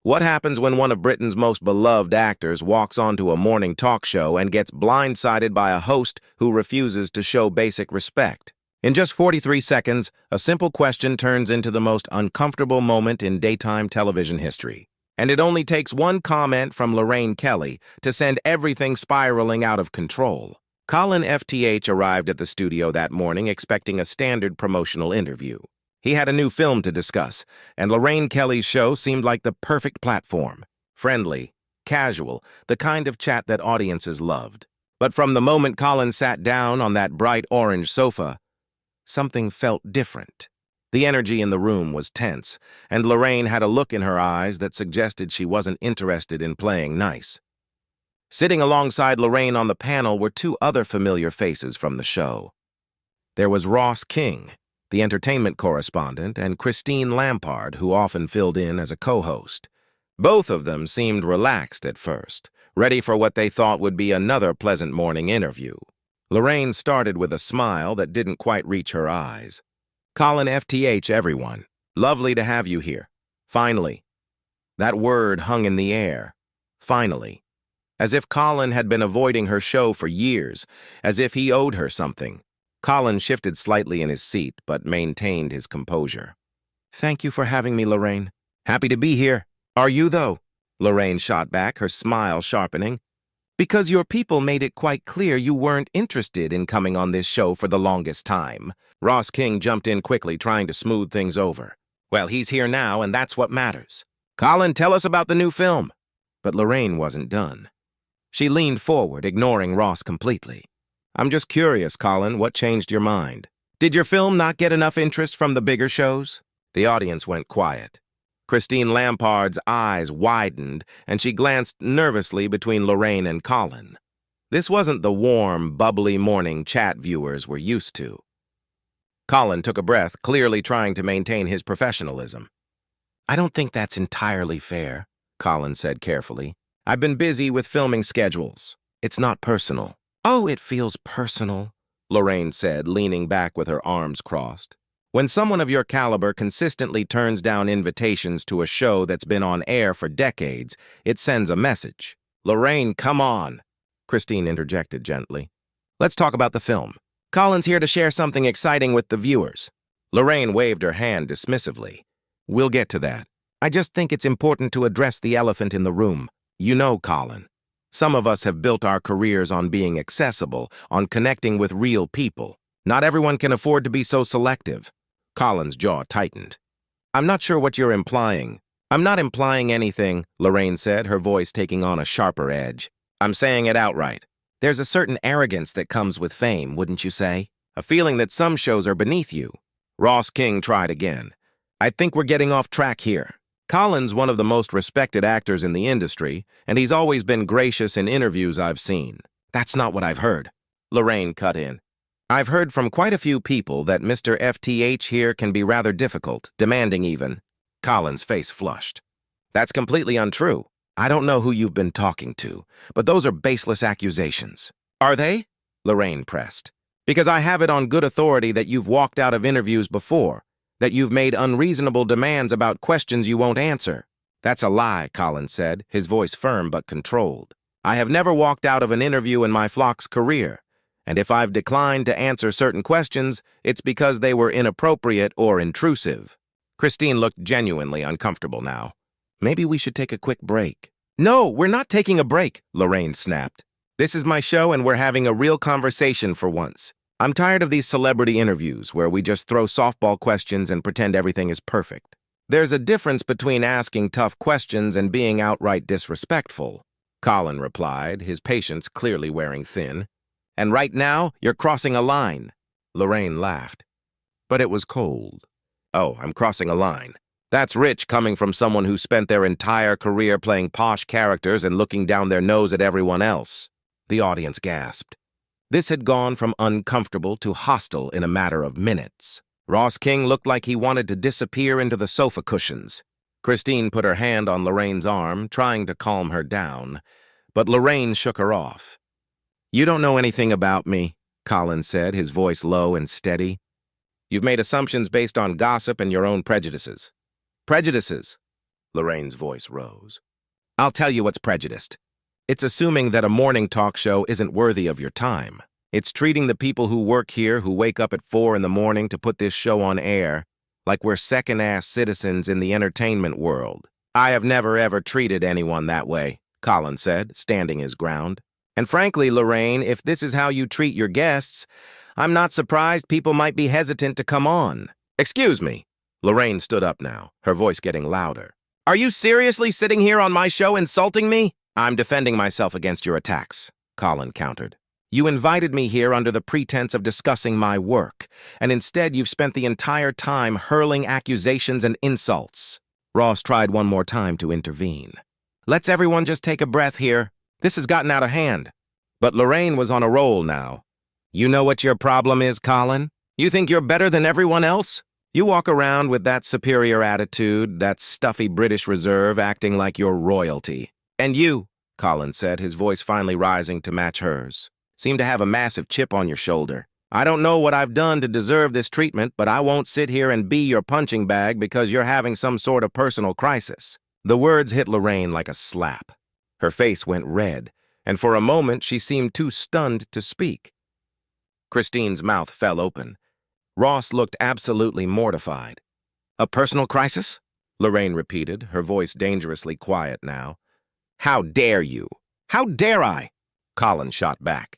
What happens when one of Britain's most beloved actors walks onto a morning talk show and gets blindsided by a host who refuses to show basic respect? In just 43 seconds, a simple question turns into the most uncomfortable moment in daytime television history. And it only takes one comment from Lorraine Kelly to send everything spiraling out of control. Colin FTH arrived at the studio that morning expecting a standard promotional interview. He had a new film to discuss, and Lorraine Kelly's show seemed like the perfect platform. Friendly, casual, the kind of chat that audiences loved. But from the moment Colin sat down on that bright orange sofa, something felt different. The energy in the room was tense, and Lorraine had a look in her eyes that suggested she wasn't interested in playing nice. Sitting alongside Lorraine on the panel were two other familiar faces from the show. There was Ross King, the entertainment correspondent, and Christine Lampard, who often filled in as a co-host. Both of them seemed relaxed at first, ready for what they thought would be another pleasant morning interview. Lorraine started with a smile that didn't quite reach her eyes. "Colin FTH, everyone. Lovely to have you here. Finally." That word hung in the air. Finally. As if Colin had been avoiding her show for years, as if he owed her something. Colin shifted slightly in his seat, but maintained his composure. "Thank you for having me, Lorraine. Happy to be here. Are you, though?" Lorraine shot back, her smile sharpening. "Because your people made it quite clear you weren't interested in coming on this show for the longest time." Ross King jumped in quickly, trying to smooth things over. "Well, he's here now, and that's what matters. Colin, tell us about the new film." But Lorraine wasn't done. She leaned forward, ignoring Ross completely. "I'm just curious, Colin, what changed your mind? Did your film not get enough interest from the bigger shows?" The audience went quiet. Christine Lampard's eyes widened, and she glanced nervously between Lorraine and Colin. This wasn't the warm, bubbly morning chat viewers were used to. Colin took a breath, clearly trying to maintain his professionalism. "I don't think that's entirely fair," Colin said carefully. "I've been busy with filming schedules. It's not personal." "Oh, it feels personal," Lorraine said, leaning back with her arms crossed. "When someone of your caliber consistently turns down invitations to a show that's been on air for decades, it sends a message." "Lorraine, come on," Christine interjected gently. "Let's talk about the film. Colin's here to share something exciting with the viewers." Lorraine waved her hand dismissively. "We'll get to that. I just think it's important to address the elephant in the room. You know, Colin. Some of us have built our careers on being accessible, on connecting with real people. Not everyone can afford to be so selective." Colin's jaw tightened. "I'm not sure what you're implying." "I'm not implying anything," Lorraine said, her voice taking on a sharper edge. "I'm saying it outright. There's a certain arrogance that comes with fame, wouldn't you say? A feeling that some shows are beneath you." Ross King tried again. "I think we're getting off track here. Colin's one of the most respected actors in the industry, and he's always been gracious in interviews I've seen." "That's not what I've heard," Lorraine cut in. "I've heard from quite a few people that Mr. FTH here can be rather difficult, demanding even." Colin's face flushed. "That's completely untrue. I don't know who you've been talking to, but those are baseless accusations." "Are they?" Lorraine pressed. "Because I have it on good authority that you've walked out of interviews before, that you've made unreasonable demands about questions you won't answer." "That's a lie," Colin said, his voice firm but controlled. "I have never walked out of an interview in my flock's career, and if I've declined to answer certain questions, it's because they were inappropriate or intrusive." Christine looked genuinely uncomfortable now. "Maybe we should take a quick break." "No, we're not taking a break," Lorraine snapped. "This is my show and we're having a real conversation for once. I'm tired of these celebrity interviews where we just throw softball questions and pretend everything is perfect. There's a difference between asking tough questions and being outright disrespectful," Colin replied, his patience clearly wearing thin. "And right now, you're crossing a line." Lorraine laughed. But it was cold. "Oh, I'm crossing a line. That's rich coming from someone who spent their entire career playing posh characters and looking down their nose at everyone else." The audience gasped. This had gone from uncomfortable to hostile in a matter of minutes. Ross King looked like he wanted to disappear into the sofa cushions. Christine put her hand on Lorraine's arm, trying to calm her down, but Lorraine shook her off. "You don't know anything about me," Colin said, his voice low and steady. "You've made assumptions based on gossip and your own prejudices." "Prejudices?" Lorraine's voice rose. I'll tell you what's prejudiced. It's assuming that a morning talk show isn't worthy of your time. It's treating the people who work here, who wake up at 4 in the morning to put this show on air, like we're second-ass citizens in the entertainment world. I have never ever treated anyone that way, Colin said, standing his ground. And frankly, Lorraine, if this is how you treat your guests, I'm not surprised people might be hesitant to come on. Excuse me. Lorraine stood up now, her voice getting louder. Are you seriously sitting here on my show insulting me? I'm defending myself against your attacks, Colin countered. You invited me here under the pretense of discussing my work, and instead you've spent the entire time hurling accusations and insults. Ross tried one more time to intervene. Let's everyone just take a breath here. This has gotten out of hand. But Lorraine was on a roll now. You know what your problem is, Colin? You think you're better than everyone else? You walk around with that superior attitude, that stuffy British reserve, acting like you're royalty. And you, Colin said, his voice finally rising to match hers, seem to have a massive chip on your shoulder. I don't know what I've done to deserve this treatment, but I won't sit here and be your punching bag because you're having some sort of personal crisis. The words hit Lorraine like a slap. Her face went red, and for a moment she seemed too stunned to speak. Christine's mouth fell open. Ross looked absolutely mortified. A personal crisis? Lorraine repeated, her voice dangerously quiet now. How dare you? How dare I? Colin shot back.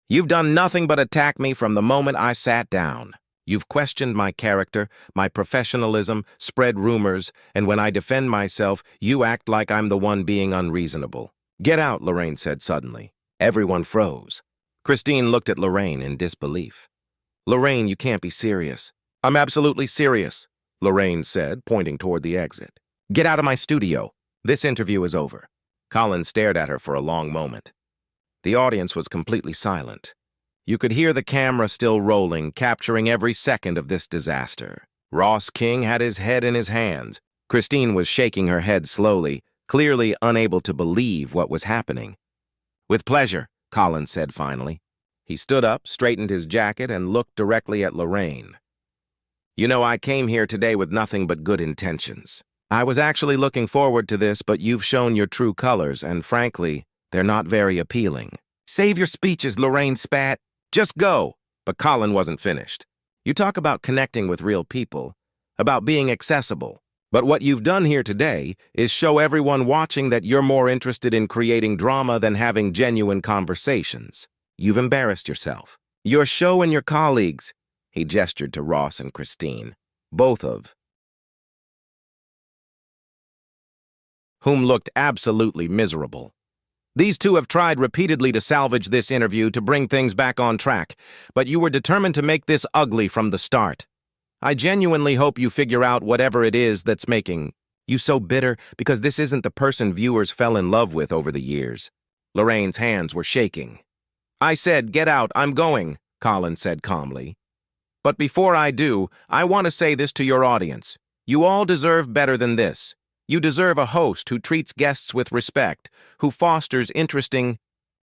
You've done nothing but attack me from the moment I sat down. You've questioned my character, my professionalism, spread rumors, and when I defend myself, you act like I'm the one being unreasonable. Get out, Lorraine said suddenly. Everyone froze. Christine looked at Lorraine in disbelief. Lorraine, you can't be serious. I'm absolutely serious, Lorraine said, pointing toward the exit. Get out of my studio. This interview is over. Colin stared at her for a long moment. The audience was completely silent. You could hear the camera still rolling, capturing every second of this disaster. Ross King had his head in his hands. Christine was shaking her head slowly, clearly unable to believe what was happening. With pleasure, Colin said finally. He stood up, straightened his jacket, and looked directly at Lorraine. You know, I came here today with nothing but good intentions. I was actually looking forward to this, but you've shown your true colors, and frankly, they're not very appealing. Save your speeches, Lorraine spat. Just go. But Colin wasn't finished. You talk about connecting with real people, about being accessible. But what you've done here today is show everyone watching that you're more interested in creating drama than having genuine conversations. You've embarrassed yourself. Your show and your colleagues, he gestured to Ross and Christine, both of whom looked absolutely miserable. These two have tried repeatedly to salvage this interview to bring things back on track, but you were determined to make this ugly from the start. I genuinely hope you figure out whatever it is that's making you so bitter, because this isn't the person viewers fell in love with over the years. Lorraine's hands were shaking. I said, get out, I'm going, Colin said calmly. But before I do, I want to say this to your audience. You all deserve better than this. You deserve a host who treats guests with respect, who fosters interesting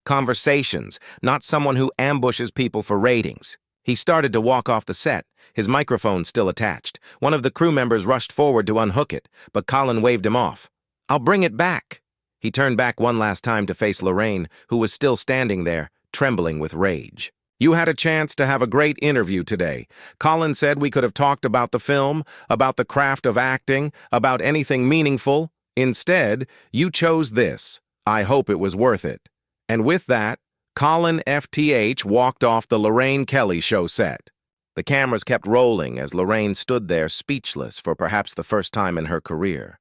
conversations, not someone who ambushes people for ratings. He started to walk off the set, his microphone still attached. One of the crew members rushed forward to unhook it, but Colin waved him off. I'll bring it back. He turned back one last time to face Lorraine, who was still standing there, trembling with rage. You had a chance to have a great interview today. Colin said we could have talked about the film, about the craft of acting, about anything meaningful. Instead, you chose this. I hope it was worth it. And with that, Colin FTH walked off the Lorraine Kelly show set. The cameras kept rolling as Lorraine stood there speechless for perhaps the first time in her career.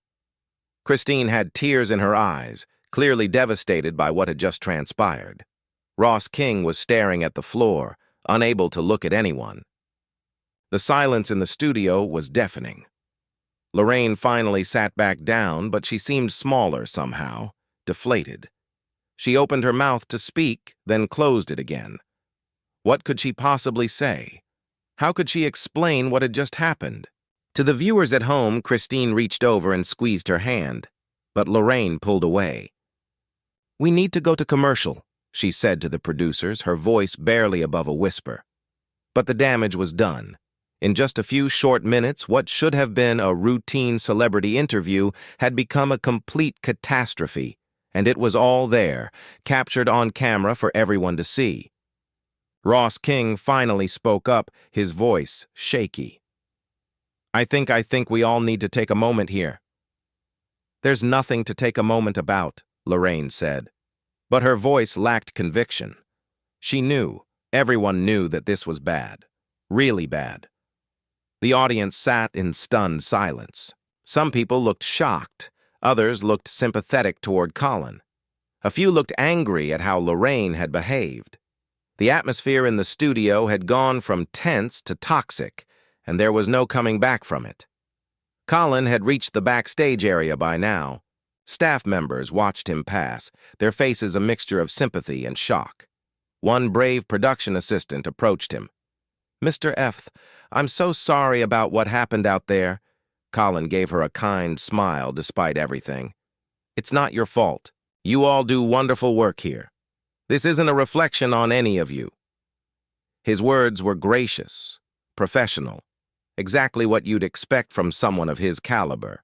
Christine had tears in her eyes, clearly devastated by what had just transpired. Ross King was staring at the floor, unable to look at anyone. The silence in the studio was deafening. Lorraine finally sat back down, but she seemed smaller somehow, deflated. She opened her mouth to speak, then closed it again. What could she possibly say? How could she explain what had just happened? To the viewers at home, Christine reached over and squeezed her hand, but Lorraine pulled away. We need to go to commercial, she said to the producers, her voice barely above a whisper. But the damage was done. In just a few short minutes, what should have been a routine celebrity interview had become a complete catastrophe, and it was all there, captured on camera for everyone to see. Ross King finally spoke up, his voice shaky. I think we all need to take a moment here." "There's nothing to take a moment about," Lorraine said. But her voice lacked conviction. She knew, everyone knew that this was bad. Really bad. The audience sat in stunned silence. Some people looked shocked. Others looked sympathetic toward Colin. A few looked angry at how Lorraine had behaved. The atmosphere in the studio had gone from tense to toxic, and there was no coming back from it. Colin had reached the backstage area by now. Staff members watched him pass, their faces a mixture of sympathy and shock. One brave production assistant approached him. "Mr. F, I'm so sorry about what happened out there." Colin gave her a kind smile despite everything. "It's not your fault. You all do wonderful work here. This isn't a reflection on any of you." His words were gracious, professional, exactly what you'd expect from someone of his caliber,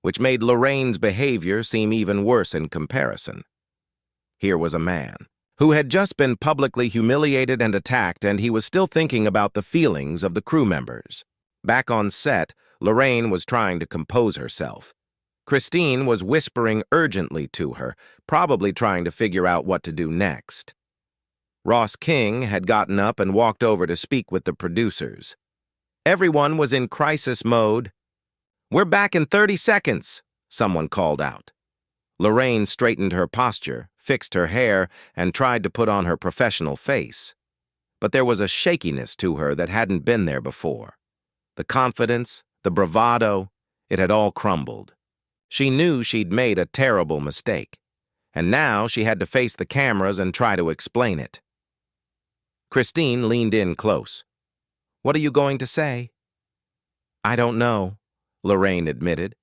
which made Lorraine's behavior seem even worse in comparison. Here was a man who had just been publicly humiliated and attacked, and he was still thinking about the feelings of the crew members. Back on set, Lorraine was trying to compose herself. Christine was whispering urgently to her, probably trying to figure out what to do next. Ross King had gotten up and walked over to speak with the producers. Everyone was in crisis mode. "We're back in 30 seconds, someone called out. Lorraine straightened her posture, fixed her hair, and tried to put on her professional face. But there was a shakiness to her that hadn't been there before. The confidence, the bravado, it had all crumbled. She knew she'd made a terrible mistake, and now she had to face the cameras and try to explain it. Christine leaned in close. "What are you going to say?" "I don't know," Lorraine admitted,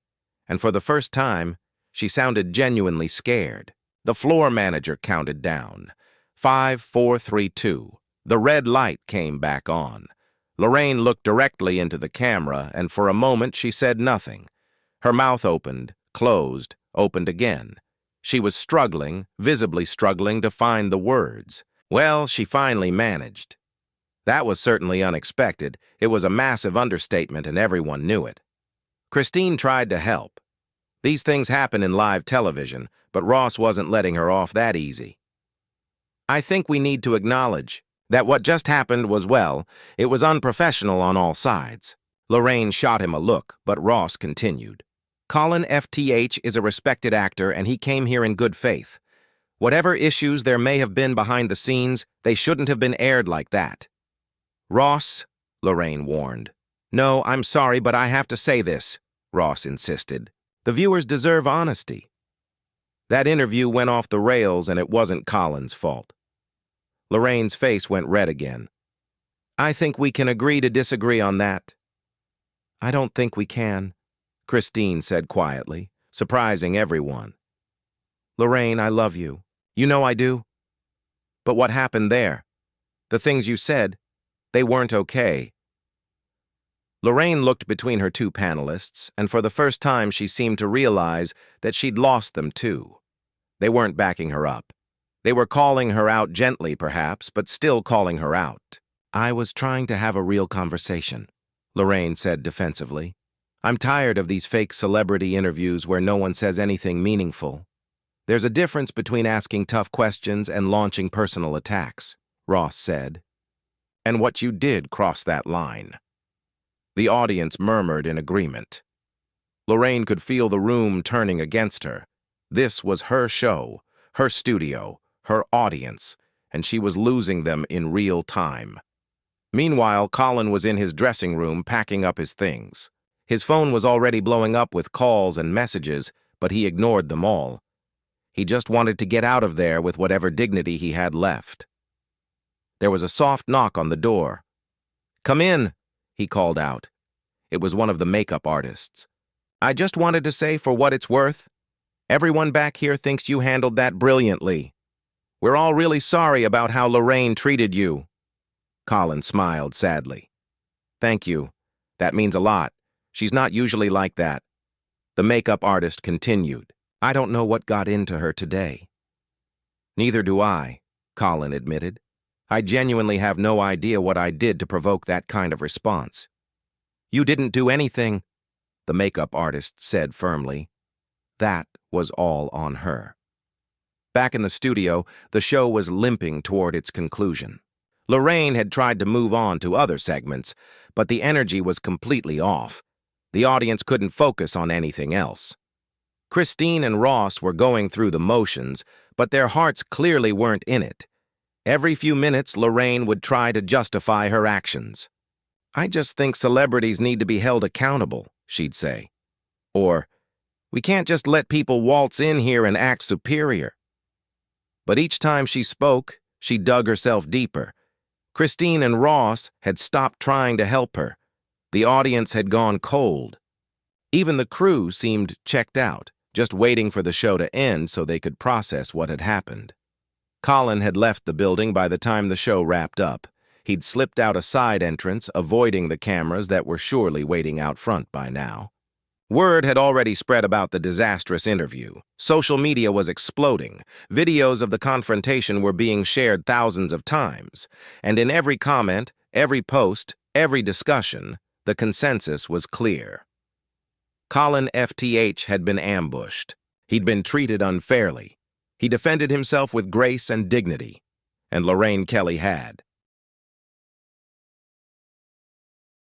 and for the first time, she sounded genuinely scared. The floor manager counted down. 5, 4, 3, 2. The red light came back on. Lorraine looked directly into the camera, and for a moment she said nothing. Her mouth opened, closed, opened again. She was struggling, visibly struggling to find the words. Well, she finally managed. That was certainly unexpected. It was a massive understatement, and everyone knew it. Christine tried to help. These things happen in live television, but Ross wasn't letting her off that easy. "I think we need to acknowledge that what just happened was, well, it was unprofessional on all sides." Lorraine shot him a look, but Ross continued. "Colin FTH is a respected actor, and he came here in good faith. Whatever issues there may have been behind the scenes, they shouldn't have been aired like that." "Ross," Lorraine warned. "No, I'm sorry, but I have to say this," Ross insisted. "The viewers deserve honesty. That interview went off the rails, and it wasn't Colin's fault." Lorraine's face went red again. "I think we can agree to disagree on that." "I don't think we can," Christine said quietly, surprising everyone. "Lorraine, I love you. You know I do. But what happened there? The things you said, they weren't okay." Lorraine looked between her two panelists, and for the first time she seemed to realize that she'd lost them too. They weren't backing her up. They were calling her out gently, perhaps, but still calling her out. "I was trying to have a real conversation," Lorraine said defensively. "I'm tired of these fake celebrity interviews where no one says anything meaningful. There's a difference between asking tough questions and launching personal attacks," Ross said. "And what you did crossed that line." The audience murmured in agreement. Lorraine could feel the room turning against her. This was her show, her studio, her audience, and she was losing them in real time. Meanwhile, Colin was in his dressing room packing up his things. His phone was already blowing up with calls and messages, but he ignored them all. He just wanted to get out of there with whatever dignity he had left. There was a soft knock on the door. "Come in," he called out. It was one of the makeup artists. "I just wanted to say, for what it's worth, everyone back here thinks you handled that brilliantly. We're all really sorry about how Lorraine treated you." Colin smiled sadly. "Thank you. That means a lot. She's not usually like that. The makeup artist continued. I don't know what got into her today. Neither do I, Colin admitted. I genuinely have no idea what I did to provoke that kind of response. You didn't do anything, the makeup artist said firmly. That was all on her. Back in the studio, the show was limping toward its conclusion. Lorraine had tried to move on to other segments, but the energy was completely off. The audience couldn't focus on anything else. Christine and Ross were going through the motions, but their hearts clearly weren't in it. Every few minutes, Lorraine would try to justify her actions. I just think celebrities need to be held accountable, she'd say. Or, we can't just let people waltz in here and act superior. But each time she spoke, she dug herself deeper. Christine and Ross had stopped trying to help her. The audience had gone cold. Even the crew seemed checked out, just waiting for the show to end so they could process what had happened. Colin had left the building by the time the show wrapped up. He'd slipped out a side entrance, avoiding the cameras that were surely waiting out front by now. Word had already spread about the disastrous interview. Social media was exploding. Videos of the confrontation were being shared thousands of times. And in every comment, every post, every discussion, the consensus was clear. Colin FTH had been ambushed. He'd been treated unfairly. He defended himself with grace and dignity. And Lorraine Kelly had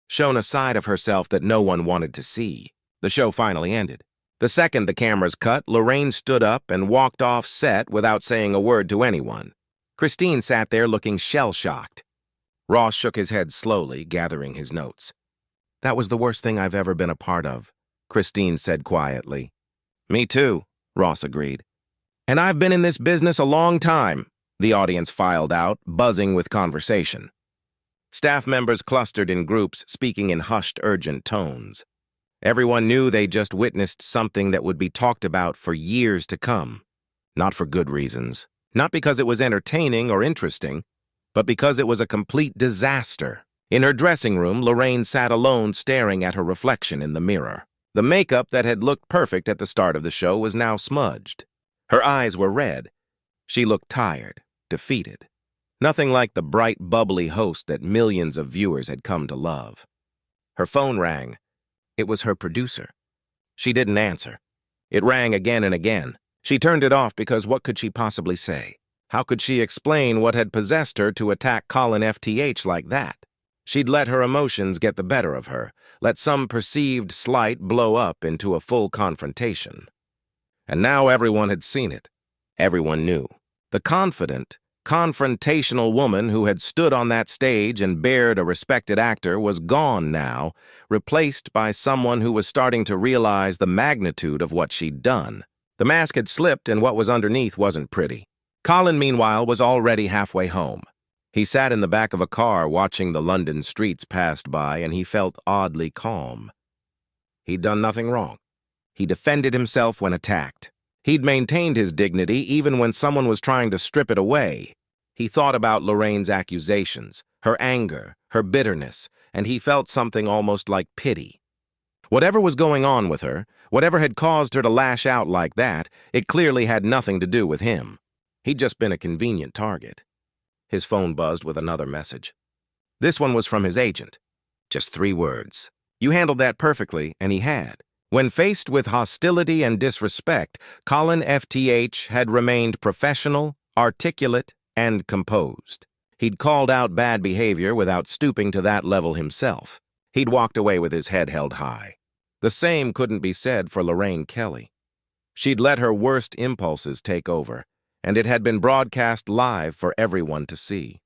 shown a side of herself that no one wanted to see. The show finally ended. The second the cameras cut, Lorraine stood up and walked off set without saying a word to anyone. Christine sat there looking shell-shocked. Ross shook his head slowly, gathering his notes. That was the worst thing I've ever been a part of, Christine said quietly. Me too, Ross agreed. And I've been in this business a long time, the audience filed out, buzzing with conversation. Staff members clustered in groups, speaking in hushed, urgent tones. Everyone knew they just witnessed something that would be talked about for years to come. Not for good reasons. Not because it was entertaining or interesting, but because it was a complete disaster. In her dressing room, Lorraine sat alone staring at her reflection in the mirror. The makeup that had looked perfect at the start of the show was now smudged. Her eyes were red. She looked tired, defeated. Nothing like the bright, bubbly host that millions of viewers had come to love. Her phone rang. It was her producer. She didn't answer. It rang again and again. She turned it off because what could she possibly say? How could she explain what had possessed her to attack Colin FTH like that? She'd let her emotions get the better of her, let some perceived slight blow up into a full confrontation. And now everyone had seen it. Everyone knew. The confident, confrontational woman who had stood on that stage and bared a respected actor was gone now, replaced by someone who was starting to realize the magnitude of what she'd done. The mask had slipped and what was underneath wasn't pretty. Colin, meanwhile, was already halfway home. He sat in the back of a car watching the London streets pass by, and he felt oddly calm. He'd done nothing wrong. He defended himself when attacked. He'd maintained his dignity even when someone was trying to strip it away. He thought about Lorraine's accusations, her anger, her bitterness, and he felt something almost like pity. Whatever was going on with her, whatever had caused her to lash out like that, it clearly had nothing to do with him. He'd just been a convenient target. His phone buzzed with another message. This one was from his agent. Just 3 words. You handled that perfectly, and he had. When faced with hostility and disrespect, Colin FTH had remained professional, articulate, and composed. He'd called out bad behavior without stooping to that level himself. He'd walked away with his head held high. The same couldn't be said for Lorraine Kelly. She'd let her worst impulses take over, and it had been broadcast live for everyone to see.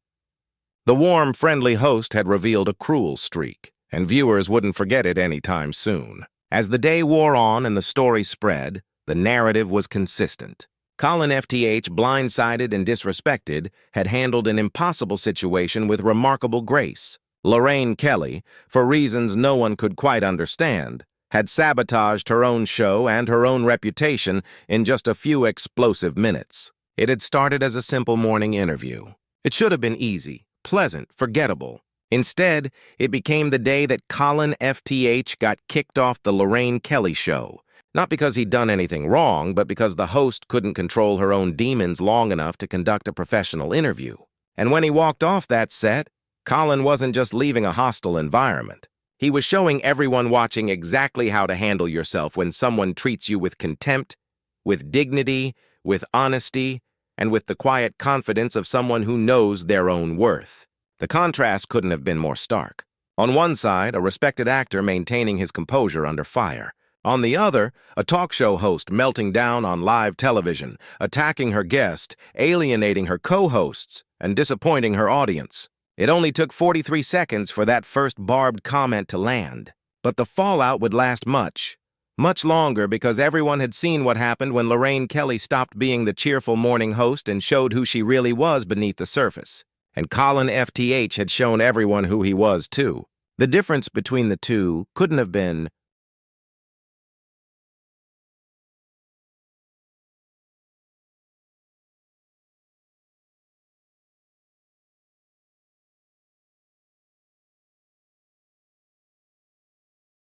The warm, friendly host had revealed a cruel streak, and viewers wouldn't forget it anytime soon. As the day wore on and the story spread, the narrative was consistent. Colin FTH, blindsided and disrespected, had handled an impossible situation with remarkable grace. Lorraine Kelly, for reasons no one could quite understand, had sabotaged her own show and her own reputation in just a few explosive minutes. It had started as a simple morning interview. It should have been easy, pleasant, forgettable. Instead, it became the day that Colin FTH got kicked off the Lorraine Kelly show. Not because he'd done anything wrong, but because the host couldn't control her own demons long enough to conduct a professional interview. And when he walked off that set, Colin wasn't just leaving a hostile environment. He was showing everyone watching exactly how to handle yourself when someone treats you with contempt, with dignity, with honesty, and with the quiet confidence of someone who knows their own worth. The contrast couldn't have been more stark. On one side, a respected actor maintaining his composure under fire. On the other, a talk show host melting down on live television, attacking her guest, alienating her co-hosts, and disappointing her audience. It only took 43 seconds for that first barbed comment to land. But the fallout would last much longer, because everyone had seen what happened when Lorraine Kelly stopped being the cheerful morning host and showed who she really was beneath the surface. And Colin FTH had shown everyone who he was, too. The difference between the two couldn't have been